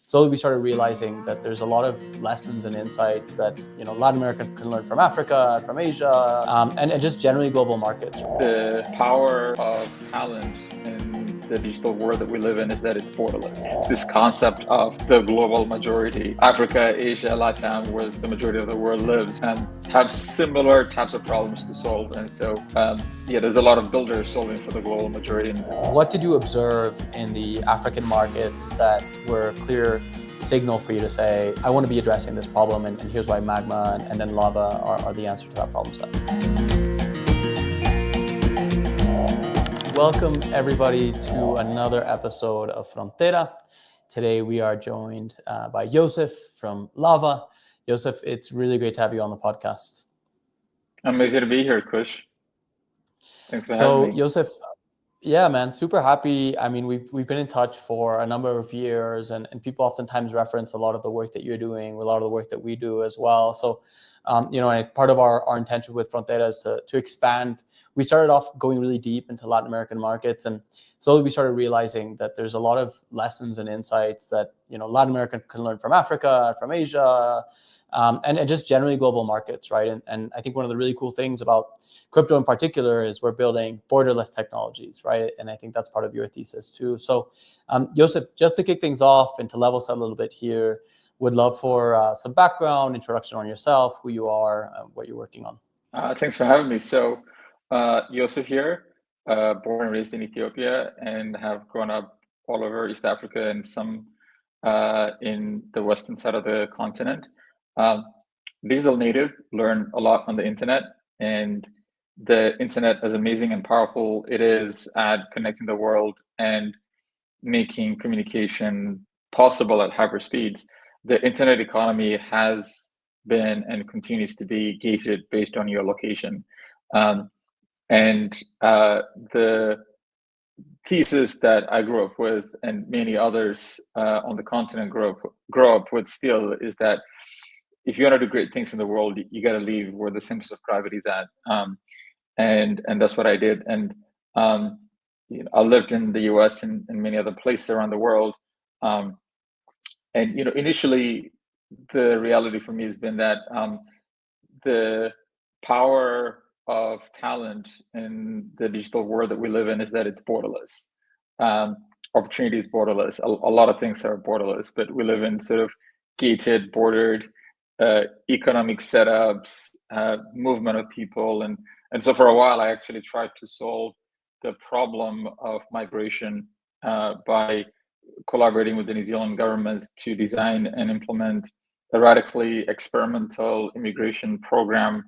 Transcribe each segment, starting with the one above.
slowly we started realizing that there's a lot of lessons and insights that Latin America can learn from Africa, from Asia, and just generally global markets. The power of talent in the digital world that we live in is that it's borderless. This concept of the global majority, Africa, Asia, Latam, where the majority of the world lives, have similar types of problems to solve. And so, there's a lot of builders solving for the global majority. What did you observe in the African markets that were a clear signal for you to say, I want to be addressing this problem, and here's why Magma and then Lava are the answer to that problem set? Welcome everybody to another episode of Frontera. Today we are joined by Yoseph from Lava. Yoseph, it's really great to have you on the podcast. Amazing to be here, Kush. Thanks for having me. Yoseph, yeah, man, super happy. I mean, we've been in touch for a number of years, and people oftentimes reference a lot of the work that you're doing, a lot of the work that we do as well. So, and part of our intention with Frontera is to expand. We started off going really deep into Latin American markets, and slowly we started realizing that there's a lot of lessons and insights that Latin America can learn from Africa, from Asia, and just generally global markets, right? And I think one of the really cool things about crypto in particular is we're building borderless technologies, right? And I think that's part of your thesis too. So, Yoseph, just to kick things off and to level set a little bit here, would love for some background, introduction on yourself, who you are, what you're working on. Thanks for having me. So, Yoseph here, born and raised in Ethiopia, and have grown up all over East Africa and some in the western side of the continent. Digital native, learned a lot on the internet, and the internet, as amazing and powerful it is at connecting the world and making communication possible at hyper speeds, the internet economy has been and continues to be gated based on your location. The thesis that I grew up with, and many others on the continent grow up with still, is that if you want to do great things in the world, you got to leave where the centers of gravity is at. And that's what I did. And I lived in the US and many other places around the world. Initially, the reality for me has been that the power of talent in the digital world that we live in is that it's borderless. Opportunity is borderless. A lot of things are borderless, but we live in sort of gated, bordered economic setups, movement of people, and so for a while I actually tried to solve the problem of migration by collaborating with the New Zealand government to design and implement a radically experimental immigration program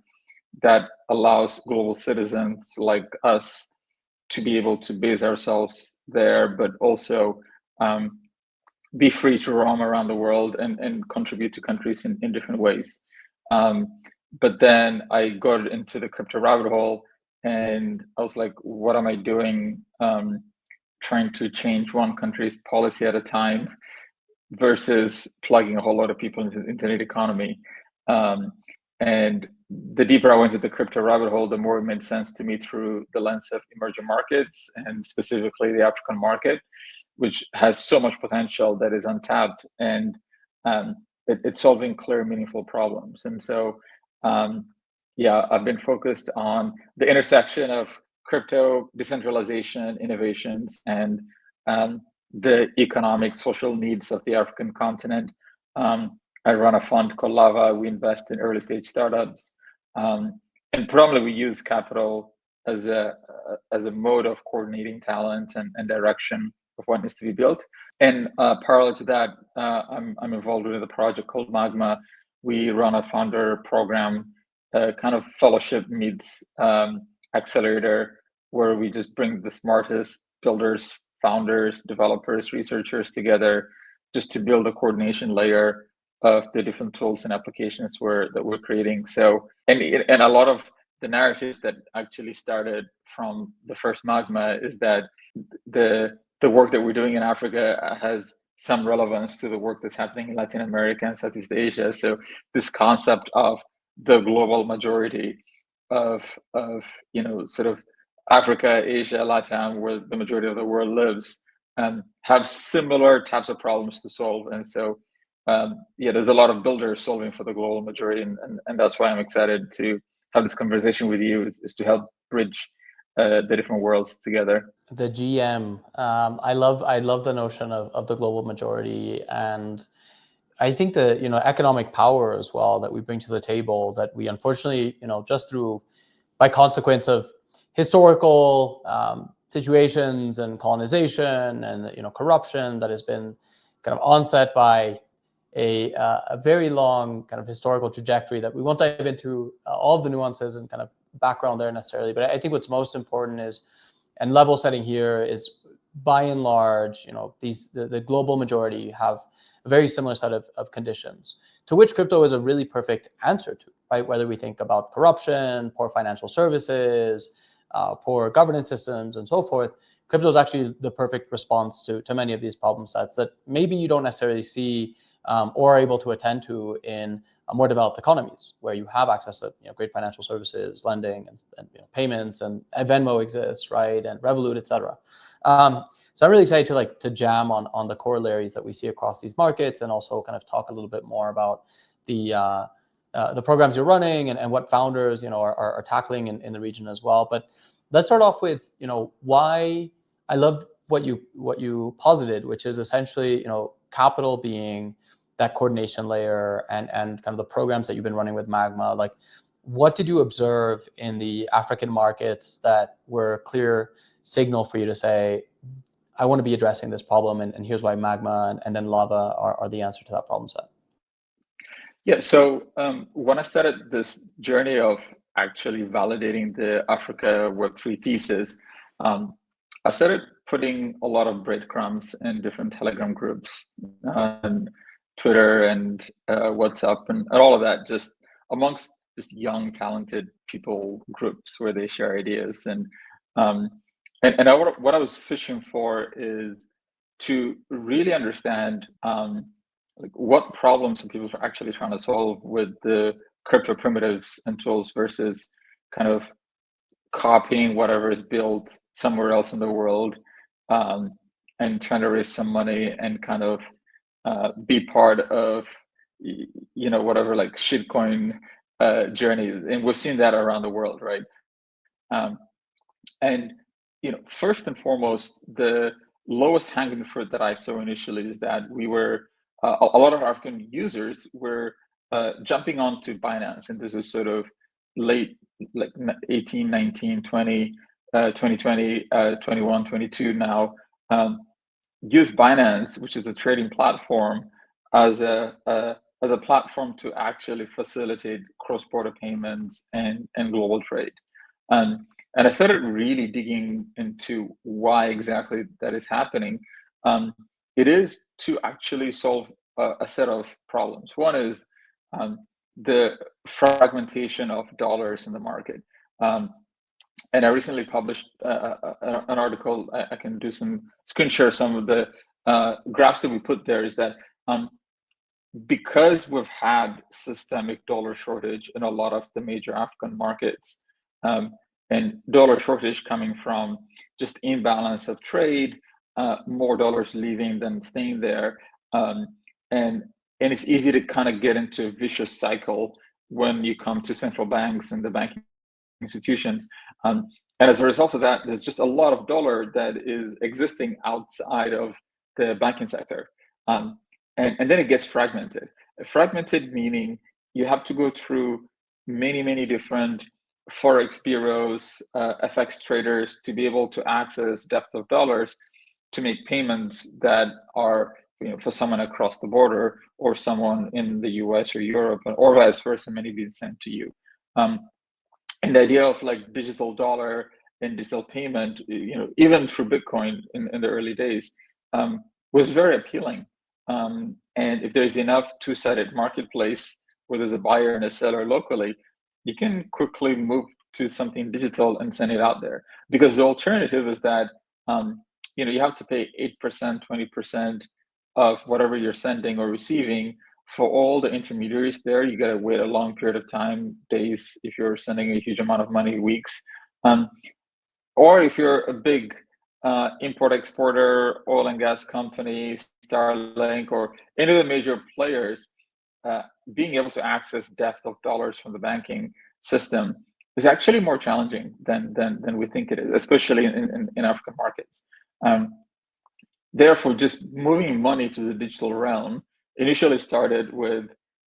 that allows global citizens like us to be able to base ourselves there, but also be free to roam around the world and contribute to countries in different ways. But then I got into the crypto rabbit hole, and I was like, what am I doing trying to change one country's policy at a time versus plugging a whole lot of people into the internet economy? And the deeper I went into the crypto rabbit hole, the more it made sense to me through the lens of emerging markets, and specifically the African market, which has so much potential that is untapped, and it's solving clear, meaningful problems. And so, I've been focused on the intersection of crypto, decentralization, innovations, and the economic, social needs of the African continent. I run a fund called Lava. We invest in early stage startups, and predominantly we use capital as a mode of coordinating talent and direction of what needs to be built. And parallel to that, I'm involved with a project called Magma. We run a founder program, kind of fellowship meets accelerator, where we just bring the smartest builders, founders, developers, researchers together just to build a coordination layer of the different tools and applications that we're creating. So, and a lot of the narratives that actually started from the first Magma is that the work that we're doing in Africa has some relevance to the work that's happening in Latin America and Southeast Asia. So this concept of the global majority of sort of Africa, Asia, Latam, where the majority of the world lives, have similar types of problems to solve. And so, yeah, there's a lot of builders solving for the global majority, and that's why I'm excited to have this conversation with you, is to help bridge the different worlds together. The GM, I love the notion of the global majority, and I think the economic power as well that we bring to the table, that we unfortunately just through by consequence of historical situations and colonization and corruption that has been kind of onset by a very long kind of historical trajectory that we won't dive into all of the nuances and kind of background there necessarily. But I think what's most important is, and level setting here is, by and large, the global majority have a very similar set of conditions to which crypto is a really perfect answer to, right? Whether we think about corruption, poor financial services, poor governance systems, and so forth, crypto is actually the perfect response to many of these problem sets that maybe you don't necessarily see or are able to attend to in more developed economies, where you have access to great financial services, lending, and payments, and Venmo exists, right, and Revolut, et cetera. So I'm really excited to jam on the corollaries that we see across these markets, and also kind of talk a little bit more about the programs you're running and what founders are tackling in the region as well. But let's start off with why I loved what you posited, which is essentially capital being that coordination layer, and kind of the programs that you've been running with Magma. Like, what did you observe in the African markets that were a clear signal for you to say, I want to be addressing this problem, and here's why Magma and then Lava are the answer to that problem set? Yeah, so when I started this journey of actually validating the Africa Web3 thesis, I started putting a lot of breadcrumbs in different Telegram groups, and Twitter and WhatsApp and all of that, just amongst just young, talented people groups where they share ideas. What I was fishing for is to really understand like what problems some people are actually trying to solve with the crypto primitives and tools, versus kind of copying whatever is built somewhere else in the world, and trying to raise some money and kind of be part of whatever like shitcoin journey. And we've seen that around the world, right? Um, and first and foremost, the lowest hanging fruit that I saw initially is that we were a lot of African users were jumping onto Binance, and this is sort of late, like 18, 19, 20, 2020, 21, 22 now, use Binance, which is a trading platform, as a platform to actually facilitate cross-border payments and global trade. And I started really digging into why exactly that is happening. It is to actually solve a set of problems. One is the fragmentation of dollars in the market. And I recently published an article. I can do some screen share. Some of the graphs that we put there is that because we've had systemic dollar shortage in a lot of the major African markets, and dollar shortage coming from just imbalance of trade, more dollars leaving than staying there, and it's easy to kind of get into a vicious cycle when you come to central banks and the banking institutions. And as a result of that, there's just a lot of dollar that is existing outside of the banking sector. And then it gets fragmented. Fragmented meaning you have to go through many different Forex bureaus, FX traders to be able to access depth of dollars to make payments that are for someone across the border, or someone in the US or Europe, or vice versa, money being sent to you. And the idea of like digital dollar and digital payment, even through Bitcoin in the early days, was very appealing. And if there's enough two-sided marketplace where there's a buyer and a seller locally, you can quickly move to something digital and send it out there. Because the alternative is that you have to pay 8%, 20% of whatever you're sending or receiving. For all the intermediaries there, you got to wait a long period of time, days, if you're sending a huge amount of money, weeks. Or if you're a big import-exporter, oil and gas company, Starlink, or any of the major players, uh, being able to access depth of dollars from the banking system is actually more challenging than we think it is, especially in African markets. Um, Therefore, just moving money to the digital realm initially started with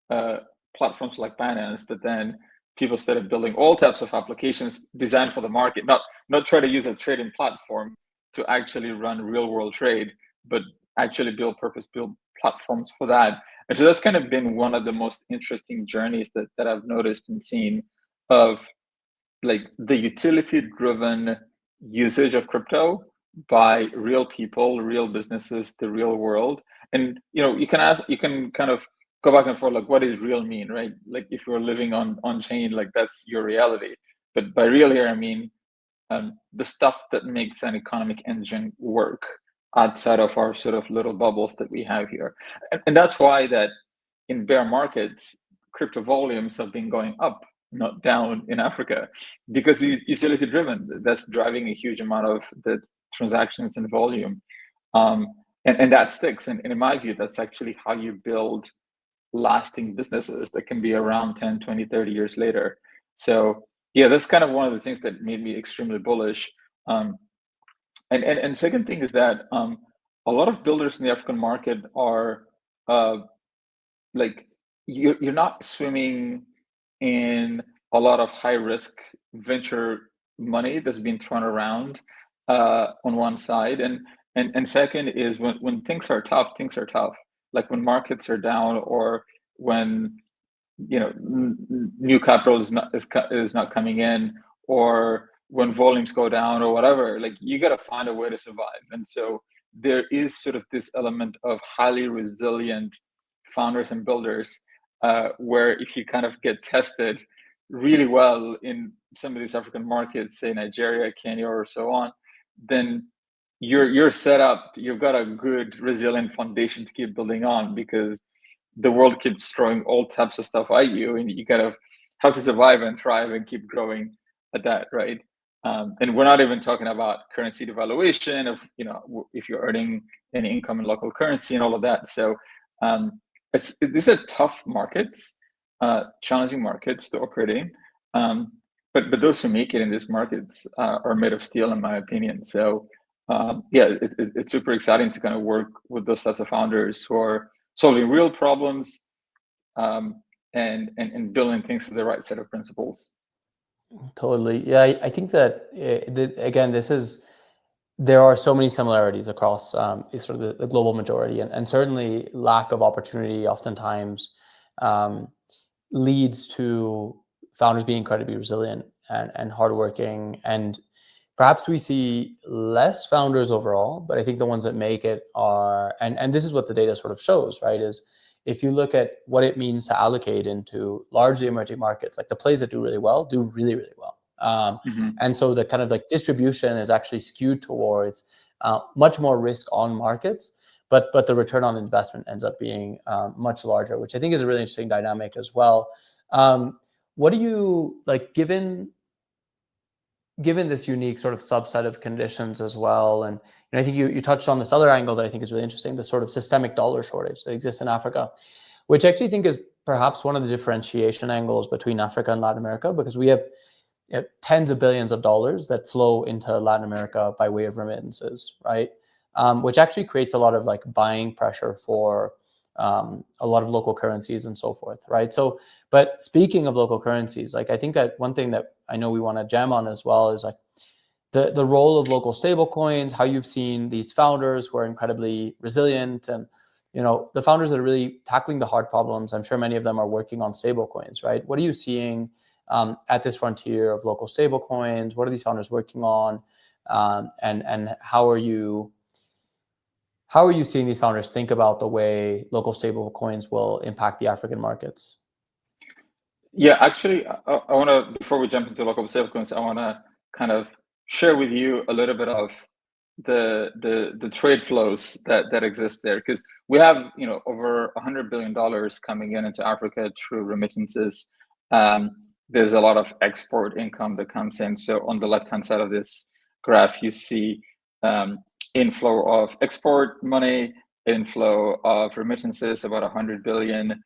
uh, platforms like Binance, but then people started building all types of applications designed for the market, not try to use a trading platform to actually run real world trade, but actually build purpose-built platforms for that. And so that's kind of been one of the most interesting journeys that I've noticed and seen of like the utility driven usage of crypto by real people, real businesses, the real world. And you can ask, you can kind of go back and forth, like what does real mean, right? Like if you're living on chain, like that's your reality. But by real here, I mean the stuff that makes an economic engine work outside of our sort of little bubbles that we have here. And that's why that in bear markets, crypto volumes have been going up, not down in Africa, because it's utility driven. That's driving a huge amount of the transactions and volume. And that sticks. And in my view, that's actually how you build lasting businesses that can be around 10, 20, 30 years later. So yeah, that's kind of one of the things that made me extremely bullish. And second thing is that a lot of builders in the African market are uh, like you're not swimming in a lot of high risk venture money that's being thrown around on one side, and second is when things are tough, like when markets are down or when new capital is not coming in, or when volumes go down or whatever, like you got to find a way to survive. And so there is sort of this element of highly resilient founders and builders, where if you kind of get tested really well in some of these African markets, say Nigeria, Kenya, or so on, then you're set up. You've got a good resilient foundation to keep building on, because the world keeps throwing all types of stuff at you, and you kind of have to survive and thrive and keep growing at that, right? And we're not even talking about currency devaluation of if you're earning any income in local currency and all of that. So these are tough markets, challenging markets to operate in. But those who make it in these markets are made of steel, in my opinion. So yeah, it's super exciting to kind of work with those types of founders who are solving real problems, and building things to the right set of principles. Totally. Yeah, I think that again, there are so many similarities across sort of the global majority, and certainly lack of opportunity oftentimes leads to founders being incredibly resilient and hardworking. And perhaps we see less founders overall, but I think the ones that make it are, and this is what the data sort of shows, right, is if you look at what it means to allocate into largely emerging markets, like the plays that do really well, do really, really well. And so the kind of like distribution is actually skewed towards much more risk on markets, but the return on investment ends up being much larger, which I think is a really interesting dynamic as well. What do you like, given this unique sort of subset of conditions as well? And I think you touched on this other angle that I think is really interesting, the sort of systemic dollar shortage that exists in Africa, which I actually think is perhaps one of the differentiation angles between Africa and Latin America, because we have tens of billions of dollars that flow into Latin America by way of remittances, right? Which actually creates a lot of like buying pressure for a lot of local currencies and so forth, right? So, but speaking of local currencies, like I think that one thing that I know we want to jam on as well is like the role of local stablecoins, how you've seen these founders who are incredibly resilient, and the founders that are really tackling the hard problems. I'm sure many of them are working on stablecoins, right? What are you seeing at this frontier of local stablecoins? What are these founders working on, and how are you seeing these founders think about the way local stable coins will impact the African markets? Yeah, actually, I want to, before we jump into local stablecoins, I want to kind of share with you a little bit of the trade flows that exist there, because we have over $100 billion coming into Africa through remittances. There's a lot of export income that comes in. So on the left hand side of this graph, you see inflow of export money, inflow of remittances, about 100 billion.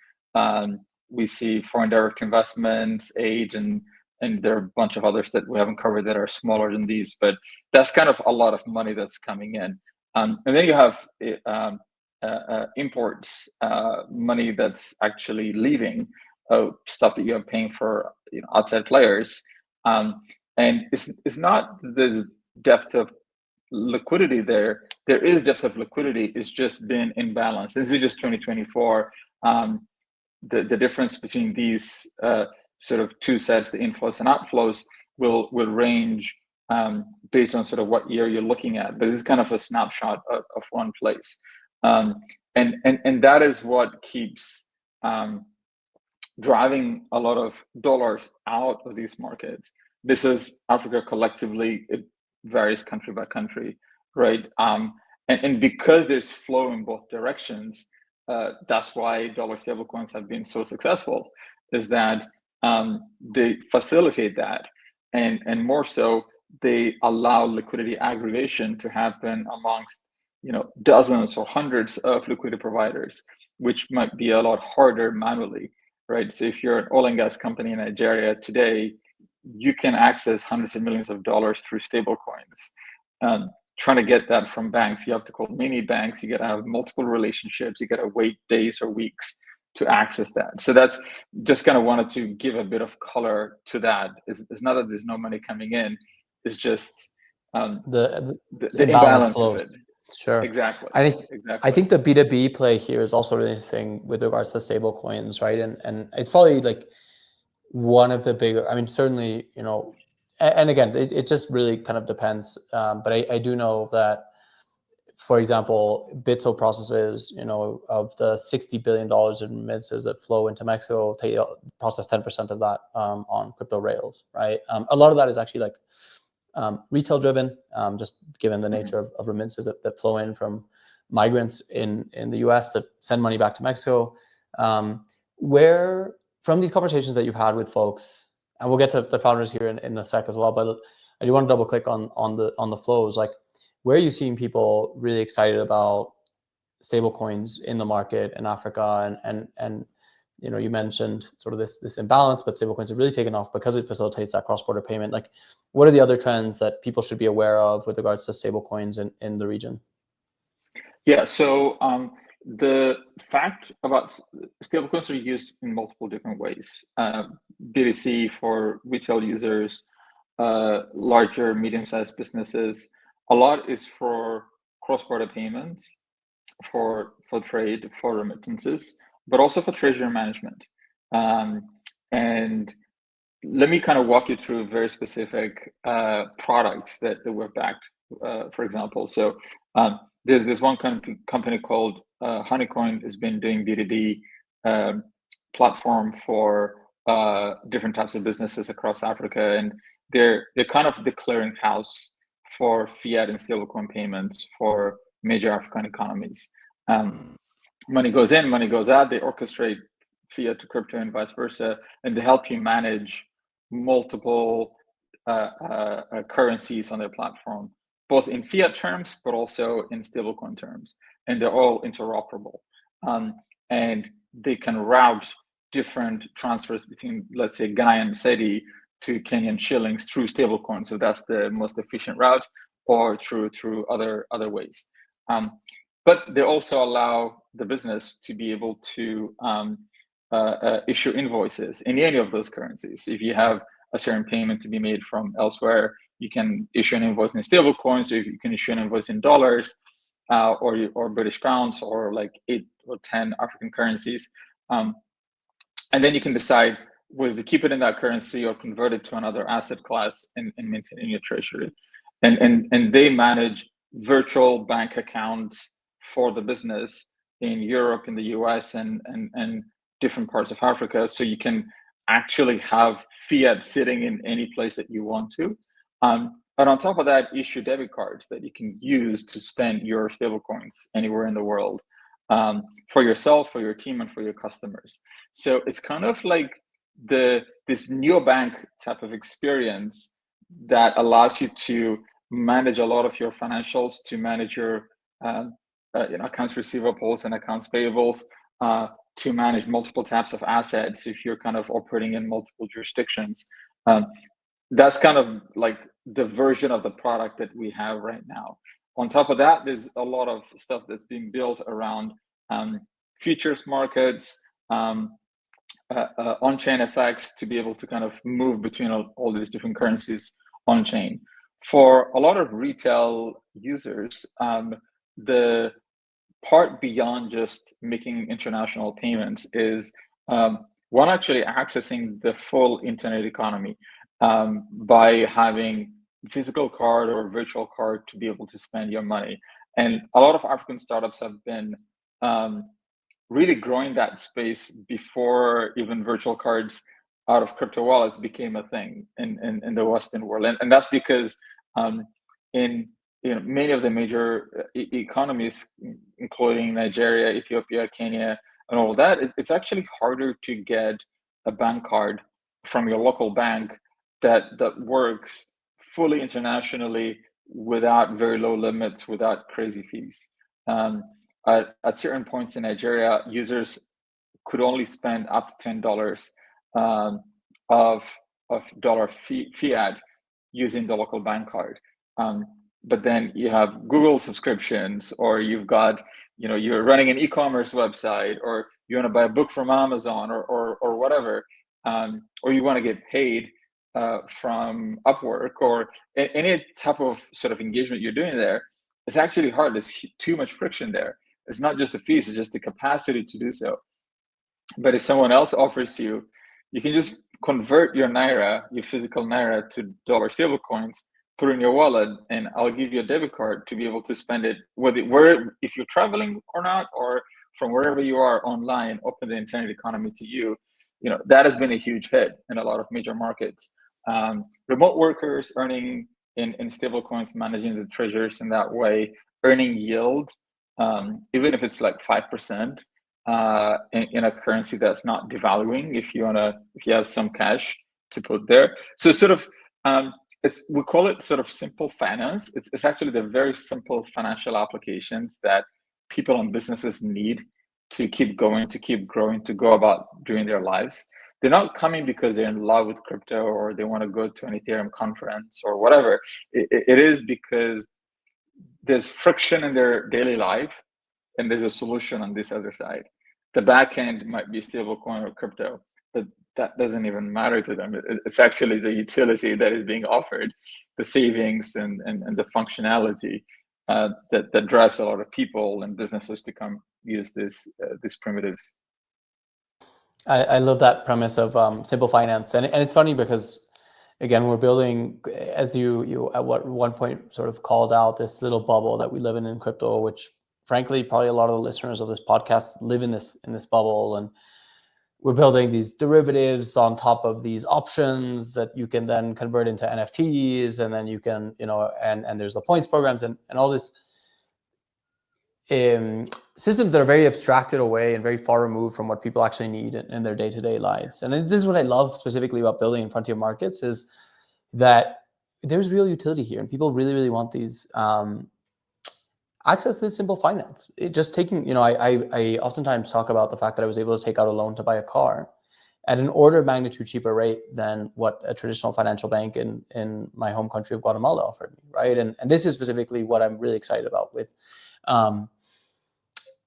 We see foreign direct investments, aid, and there are a bunch of others that we haven't covered that are smaller than these, but that's kind of a lot of money that's coming in. And then you have imports, money that's actually leaving, stuff that you're paying for, outside players. And it's not the depth of liquidity there. There is depth of liquidity. It's just been imbalanced. This is just 2024. The difference between these sort of two sets, the inflows and outflows, will range based on sort of what year you're looking at. But this is kind of a snapshot of one place. And that is what keeps driving a lot of dollars out of these markets. This is Africa collectively. It varies country by country, right? And because there's flow in both directions, that's why dollar stablecoins have been so successful, is that they facilitate that, and more so, they allow liquidity aggregation to happen amongst dozens or hundreds of liquidity providers, which might be a lot harder manually, right? So if you're an oil and gas company in Nigeria today, you can access hundreds of millions of dollars through stablecoins. Trying to get that from banks, you have to call mini banks, you got to have multiple relationships, you got to wait days or weeks to access that. So that's just kind of wanted to give a bit of color to that. It's not that there's no money coming in, it's just the imbalance imbalance flows. of it. Sure. Exactly. I think the B2B play here is also really interesting with regards to stable coins, right? And it's probably like one of the bigger, I mean, certainly, and again, it just really kind of depends. But I do know that, for example, Bitso processes, of the $60 billion in remittances that flow into Mexico, they process 10% of that on crypto rails, right? A lot of that is actually like retail driven, just given the nature of remittances that flow in from migrants in the US that send money back to Mexico. Where, from these conversations that you've had with folks, and we'll get to the founders here in a sec as well, but I do want to double click on the flows. Like, where are you seeing people really excited about stable coins in the market in Africa? And you mentioned sort of this imbalance, but stable coins have really taken off because it facilitates that cross-border payment. Like, what are the other trends that people should be aware of with regards to stable coins in the region? Yeah, so the fact about stablecoins are used in multiple different ways. BTC for retail users, larger, medium-sized businesses. A lot is for cross-border payments, for trade, for remittances, but also for treasury management. And let me kind of walk you through very specific products that we're backed, for example. So there's this one company called Honeycoin has been doing B2B platform for different types of businesses across Africa, and they're kind of the clearinghouse for fiat and stablecoin payments for major African economies. Money goes in, money goes out. They orchestrate fiat to crypto and vice versa, and they help you manage multiple currencies on their platform, both in fiat terms, but also in stablecoin terms. And they're all interoperable. And they can route different transfers between, let's say, Ghanaian cedi to Kenyan shillings through stablecoin. So that's the most efficient route, or through other ways. But they also allow the business to be able to issue invoices in any of those currencies. If you have a certain payment to be made from elsewhere, you can issue an invoice in stable coins, or you can issue an invoice in dollars, or British pounds, or like 8 or 10 African currencies. And then you can decide whether to keep it in that currency or convert it to another asset class and maintain in your treasury. And they manage virtual bank accounts for the business in Europe, in the US, and different parts of Africa. So you can actually have fiat sitting in any place that you want to. And on top of that, issue debit cards that you can use to spend your stablecoins anywhere in the world, for yourself, for your team, and for your customers. So it's kind of like this neobank type of experience that allows you to manage a lot of your financials, to manage your accounts receivables and accounts payables, to manage multiple types of assets if you're kind of operating in multiple jurisdictions. That's kind of like the version of the product that we have right now. On top of that, there's a lot of stuff that's being built around futures markets, on-chain effects, to be able to kind of move between all these different currencies on-chain. For a lot of retail users, the part beyond just making international payments is one, actually accessing the full internet economy by having physical card or virtual card to be able to spend your money. And a lot of African startups have been really growing that space before even virtual cards out of crypto wallets became a thing in the Western world. And that's because in many of the major economies, including Nigeria, Ethiopia, Kenya, and all that, it's actually harder to get a bank card from your local bank that works fully internationally without very low limits, without crazy fees. At certain points in Nigeria, users could only spend up to $10 of dollar fiat using the local bank card. But then you have Google subscriptions, or you've got, you're running an e-commerce website, or you want to buy a book from Amazon, or whatever, or you want to get paid from Upwork, or any type of sort of engagement you're doing there. It's actually hard. There's too much friction there. It's not just the fees, it's just the capacity to do so. But if someone else offers you can just convert your Naira, your physical Naira, to dollar stablecoins, put it in your wallet, and I'll give you a debit card to be able to spend it, if you're traveling or not, or from wherever you are online, open the internet economy to you. That has been a huge hit in a lot of major markets. Remote workers earning in stablecoins, managing the treasures in that way, earning yield, even if it's like 5%, in a currency that's not devaluing, if you have some cash to put there. So sort of, we call it sort of simple finance. It's actually the very simple financial applications that people and businesses need to keep going, to keep growing, to go about doing their lives. They're not coming because they're in love with crypto, or they want to go to an Ethereum conference or whatever. It is because there's friction in their daily life, and there's a solution on this other side. The back end might be stablecoin or crypto, but that doesn't even matter to them. It's actually the utility that is being offered, the savings and the functionality that drives a lot of people and businesses to come use these primitives. I love that premise of simple finance, and it's funny because, again, we're building, as you at one point sort of called out, this little bubble that we live in crypto, which frankly probably a lot of the listeners of this podcast live in this bubble, and we're building these derivatives on top of these options that you can then convert into NFTs, and then you can, and there's the points programs and all this systems that are very abstracted away and very far removed from what people actually need in their day-to-day lives. And this is what I love specifically about building in frontier markets, is that there's real utility here, and people really, really want these access to this simple finance. Just taking, I oftentimes talk about the fact that I was able to take out a loan to buy a car at an order of magnitude cheaper rate than what a traditional financial bank in my home country of Guatemala offered me, right? And this is specifically what I'm really excited about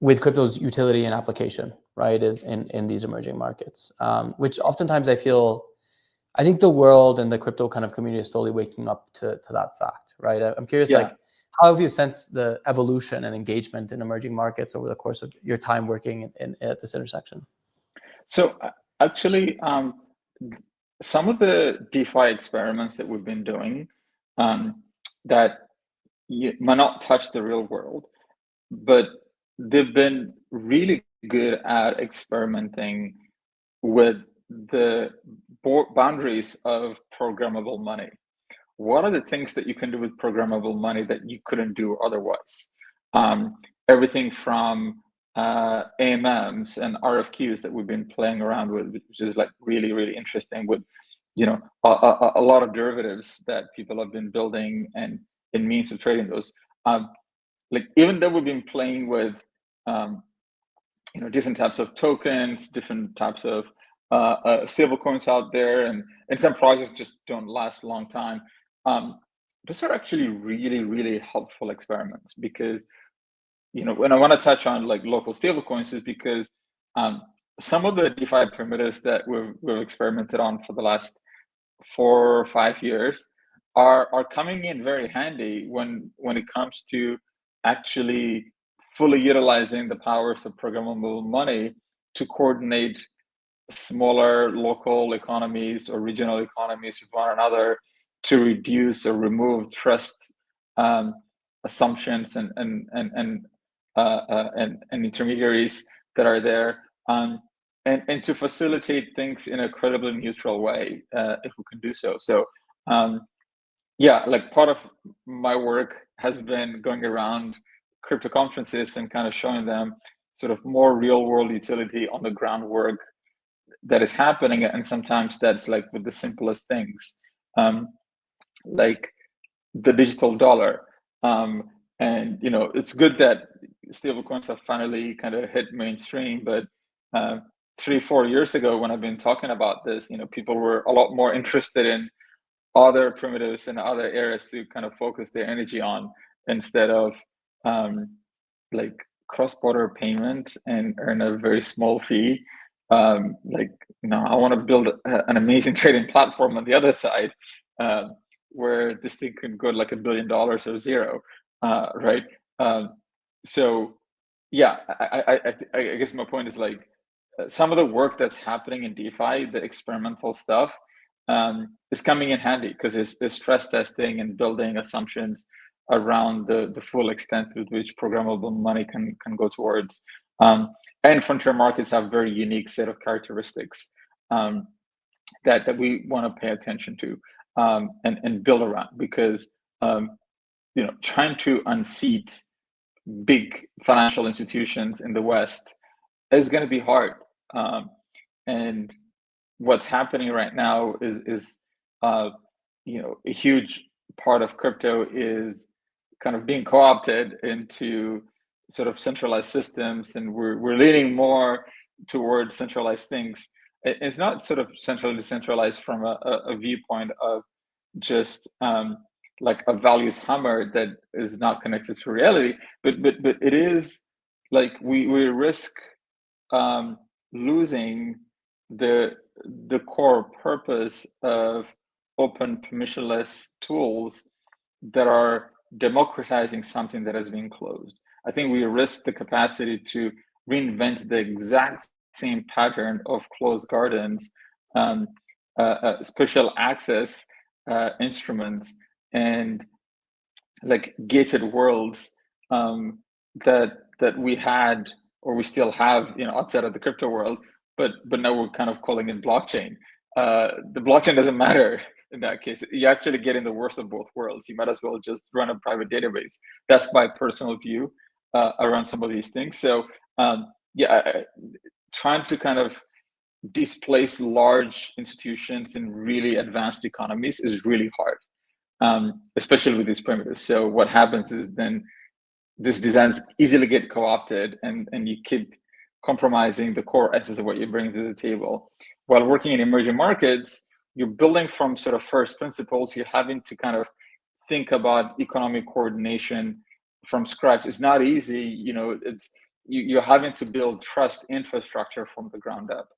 with crypto's utility and application, right, is in these emerging markets, which oftentimes I think the world and the crypto kind of community is slowly waking up to that fact, right? I'm curious, Yeah. How have you sensed the evolution and engagement in emerging markets over the course of your time working at this intersection? So actually, some of the DeFi experiments that we've been doing that might not touch the real world, but they've been really good at experimenting with the boundaries of programmable money. What are the things that you can do with programmable money that you couldn't do otherwise? Everything from AMMs and RFQs that we've been playing around with, which is like really, really interesting, with a lot of derivatives that people have been building and in means of trading those. Like even though we've been playing with different types of tokens, different types of stablecoins out there, and some projects just don't last a long time. Those are actually really, really helpful experiments, because when I want to touch on like local stablecoins is because some of the DeFi primitives that we've experimented on for the last 4 or 5 years are coming in very handy when it comes to actually fully utilizing the powers of programmable money to coordinate smaller local economies or regional economies with one another to reduce or remove trust assumptions and intermediaries that are there, and to facilitate things in a credibly neutral way, if we can do so. So yeah, like part of my work has been going around crypto conferences and kind of showing them sort of more real world utility on the groundwork that is happening, and sometimes that's like with the simplest things, like the digital dollar. And it's good that stablecoins have finally kind of hit mainstream, but 3-4 years ago when I've been talking about this, people were a lot more interested in other primitives and other areas to kind of focus their energy on, instead of like cross-border payment and earn a very small fee. Like, I want to build an amazing trading platform on the other side, where this thing can go like $1 billion or zero, right? So yeah, I guess my point is like some of the work that's happening in DeFi, the experimental stuff, is coming in handy, because there's stress testing and building assumptions around the full extent with which programmable money can go towards. And frontier markets have very unique set of characteristics that we want to pay attention to, and build around, because trying to unseat big financial institutions in the West is going to be hard. And what's happening right now is a huge part of crypto is kind of being co-opted into sort of centralized systems, and we're leaning more towards centralized things. It's not sort of centrally decentralized from a viewpoint of just like a values hammer that is not connected to reality, but it is like we risk losing the core purpose of open permissionless tools that are democratizing something that has been closed. I think we risk the capacity to reinvent the exact same pattern of closed gardens, special access instruments, and like gated worlds that we had, or we still have, outside of the crypto world, but now we're kind of calling it blockchain. The blockchain doesn't matter in that case. You're actually getting the worst of both worlds. You might as well just run a private database. That's my personal view around some of these things. So trying to kind of displace large institutions in really advanced economies is really hard, especially with these primitives. So what happens is then these designs easily get co-opted, and you keep compromising the core essence of what you bring to the table. While working in emerging markets, you're building from sort of first principles. You're having to kind of think about economic coordination from scratch. It's not easy. You're having to build trust infrastructure from the ground up.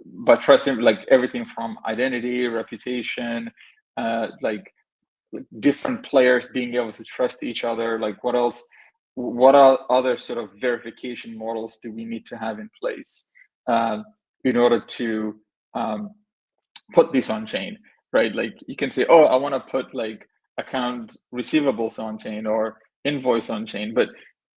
But trusting like everything from identity, reputation, like different players being able to trust each other. Like what else? What are other sort of verification models do we need to have in place in order to put this on chain, right? Like you can say, oh, I want to put like account receivables on chain or invoice on chain, but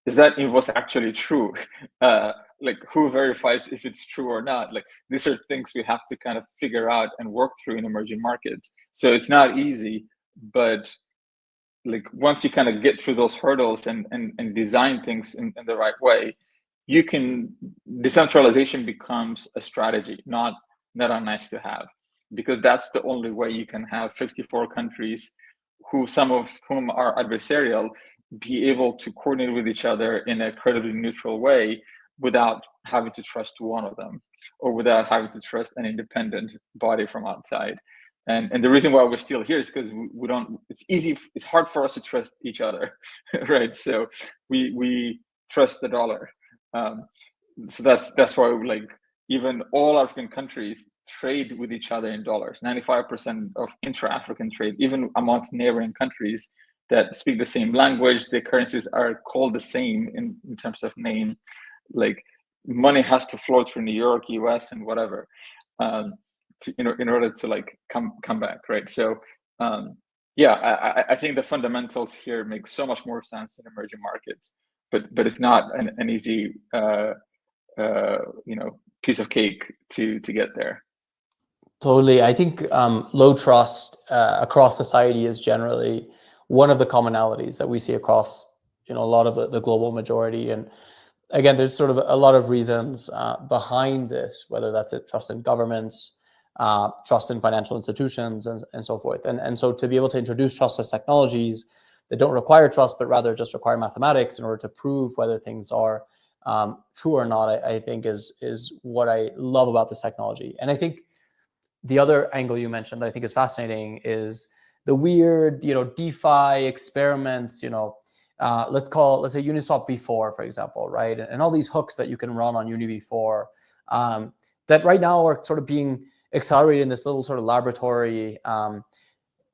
is that invoice actually true? Like who verifies if it's true or not? Like these are things we have to kind of figure out and work through in emerging markets. So it's not easy, but like once you kind of get through those hurdles and design things in the right way, decentralization becomes a strategy, not a nice to have, because that's the only way you can have 54 countries who some of whom are adversarial, be able to coordinate with each other in a credibly neutral way without having to trust one of them, or without having to trust an independent body from outside. And the reason why we're still here is because we don't. It's hard for us to trust each other, right? So we trust the dollar. So that's why, like, even all African countries trade with each other in dollars. 95% of intra-African trade, even amongst neighboring countries that speak the same language, their currencies are called the same in terms of name. Like, money has to flow through New York, US, and whatever, in order to like come back, right? So yeah, I think the fundamentals here make so much more sense in emerging markets, but it's not an easy piece of cake to get there. Totally. I think low trust across society is generally one of the commonalities that we see across, a lot of the global majority. And again, there's sort of a lot of reasons behind this, whether that's trust in governments, trust in financial institutions, and so forth. And so to be able to introduce trustless technologies that don't require trust, but rather just require mathematics in order to prove whether things are true or not, I think is what I love about this technology. And I think the other angle you mentioned that I think is fascinating is the weird, DeFi experiments, let's say Uniswap v4, for example, right? And all these hooks that you can run on Uni v4 that right now are sort of being accelerated in this little sort of laboratory,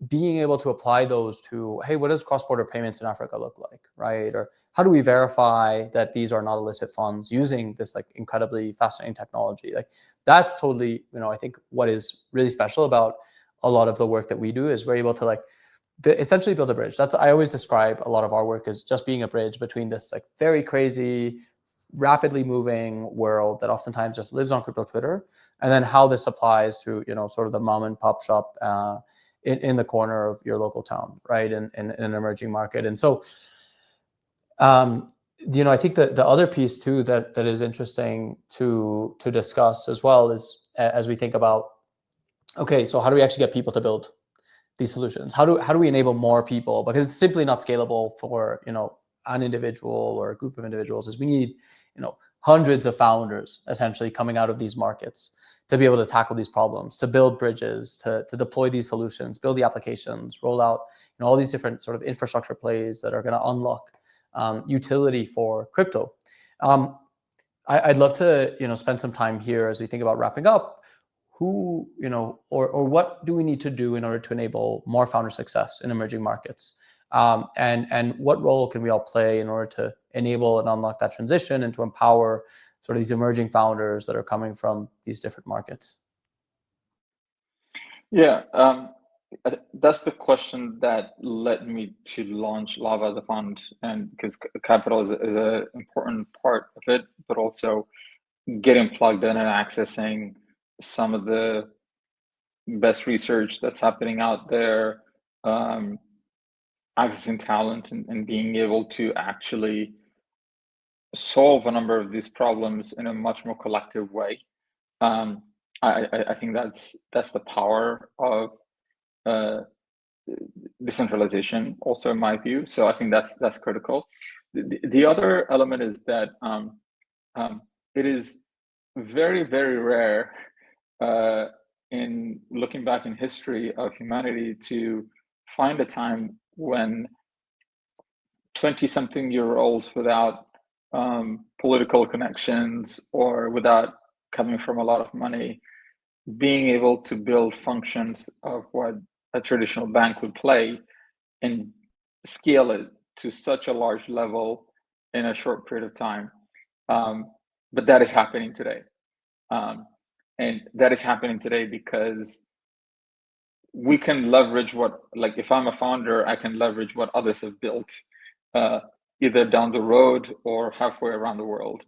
being able to apply those to, hey, what does cross-border payments in Africa look like, right? Or how do we verify that these are not illicit funds using this like incredibly fascinating technology? Like that's totally, I think what is really special about a lot of the work that we do is we're able to like essentially build a bridge. I always describe a lot of our work as just being a bridge between this like very crazy, rapidly moving world that oftentimes just lives on crypto Twitter, and then how this applies to, sort of the mom and pop shop in the corner of your local town, right? In an emerging market. And so, I think that the other piece too that is interesting to discuss as well is as we think about, okay, so how do we actually get people to build these solutions? How do we enable more people? Because it's simply not scalable for, an individual or a group of individuals. Is we need, hundreds of founders essentially coming out of these markets to be able to tackle these problems, to build bridges, to deploy these solutions, build the applications, roll out, all these different sort of infrastructure plays that are going to unlock utility for crypto. I'd love to, spend some time here as we think about wrapping up. Who, or what do we need to do in order to enable more founder success in emerging markets? And what role can we all play in order to enable and unlock that transition and to empower sort of these emerging founders that are coming from these different markets? Yeah, that's the question that led me to launch Lava as a fund, and because capital is an important part of it, but also getting plugged in and accessing some of the best research that's happening out there, accessing talent, and being able to actually solve a number of these problems in a much more collective way. I think that's the power of decentralization, also in my view. So I think that's critical. The other element is that it is very, very rare in looking back in history of humanity to find a time when 20-something-year-olds without political connections or without coming from a lot of money, being able to build functions of what a traditional bank would play and scale it to such a large level in a short period of time. But that is happening today. And that is happening today because we can leverage like if I'm a founder, I can leverage what others have built, either down the road or halfway around the world,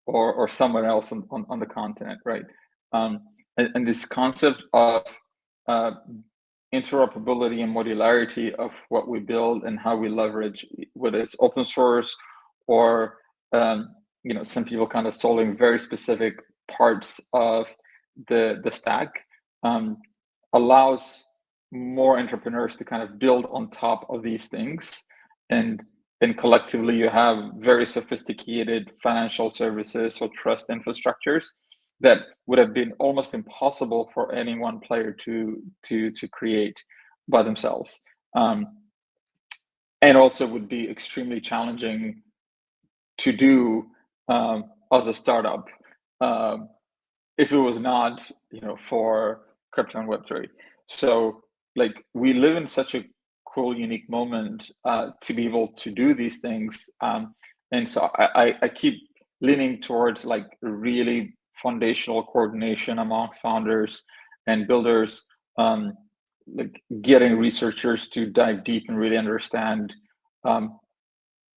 or somewhere else on the continent, right? And this concept of interoperability and modularity of what we build and how we leverage, whether it's open source or some people kind of solving very specific parts of the stack, allows more entrepreneurs to kind of build on top of these things, and then collectively you have very sophisticated financial services or trust infrastructures that would have been almost impossible for any one player to create by themselves, and also would be extremely challenging to do as a startup if it was not, for crypto and Web3. So like we live in such a cool, unique moment to be able to do these things, and so I keep leaning towards like really foundational coordination amongst founders and builders, like getting researchers to dive deep and really understand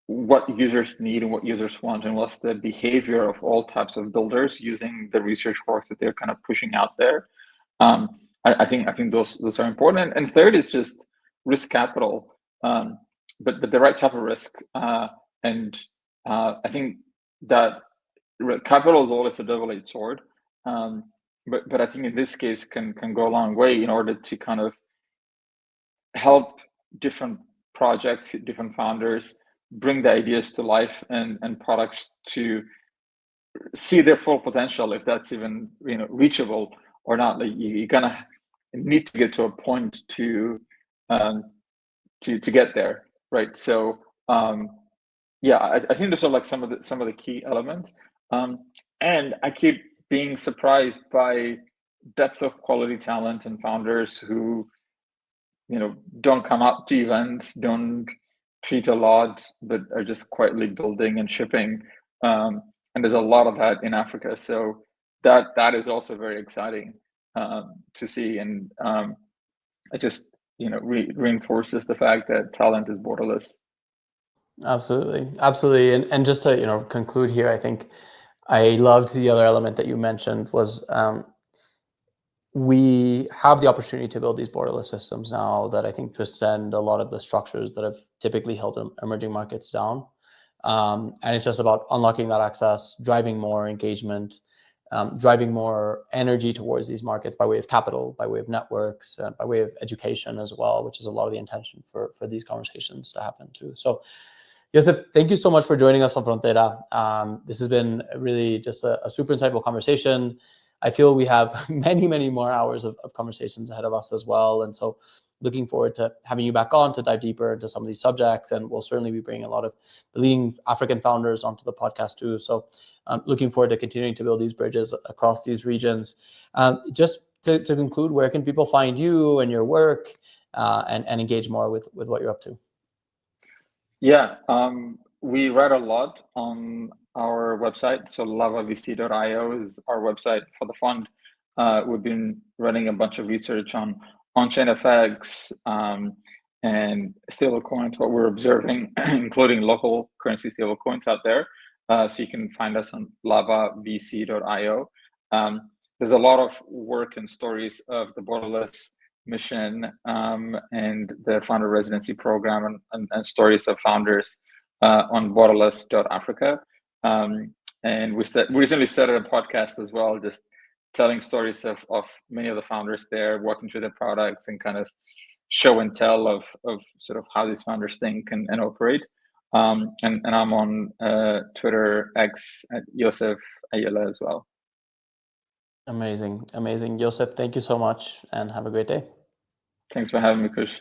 what users need and what users want, and what's the behavior of all types of builders using the research work that they're kind of pushing out there. I think those are important. And third is just risk capital, but the right type of risk. And I think that capital is always a double-edged sword. But I think in this case can go a long way in order to kind of help different projects, different founders bring the ideas to life and products to see their full potential, if that's even reachable or not. Like you kind of need to get to a point to get there, right? So yeah, I think those are like some of the key elements, and I keep being surprised by depth of quality talent and founders who don't come up to events, don't tweet a lot, but are just quietly building and shipping. And there's a lot of that in Africa. So that is also very exciting to see. And it just reinforces the fact that talent is borderless. Absolutely. And just to conclude here, I think I loved the other element that you mentioned was we have the opportunity to build these borderless systems now that I think transcend a lot of the structures that have typically held emerging markets down. And it's just about unlocking that access, driving more engagement, driving more energy towards these markets by way of capital, by way of networks, by way of education as well, which is a lot of the intention for these conversations to happen too. So Yoseph, thank you so much for joining us on Frontera. This has been really just a super insightful conversation. I feel we have many, many more hours of conversations ahead of us as well. And so looking forward to having you back on to dive deeper into some of these subjects. And we'll certainly be bringing a lot of the leading African founders onto the podcast too. So looking forward to continuing to build these bridges across these regions. Just to conclude, where can people find you and your work and engage more with what you're up to? Yeah, we write a lot on our website. So lavavc.io is our website for the fund. We've been running a bunch of research on chain effects and stablecoins, what we're observing, including local currency stablecoins out there. So you can find us on lavavc.io. There's a lot of work and stories of the borderless mission and the founder residency program and stories of founders on borderless.africa. And we recently started a podcast as well, just telling stories of many of the founders there, walking through their products and kind of show and tell of sort of how these founders think and operate. And I'm on Twitter, X, at Yoseph Ayele as well. Amazing. Yoseph, thank you so much and have a great day. Thanks for having me, Kush.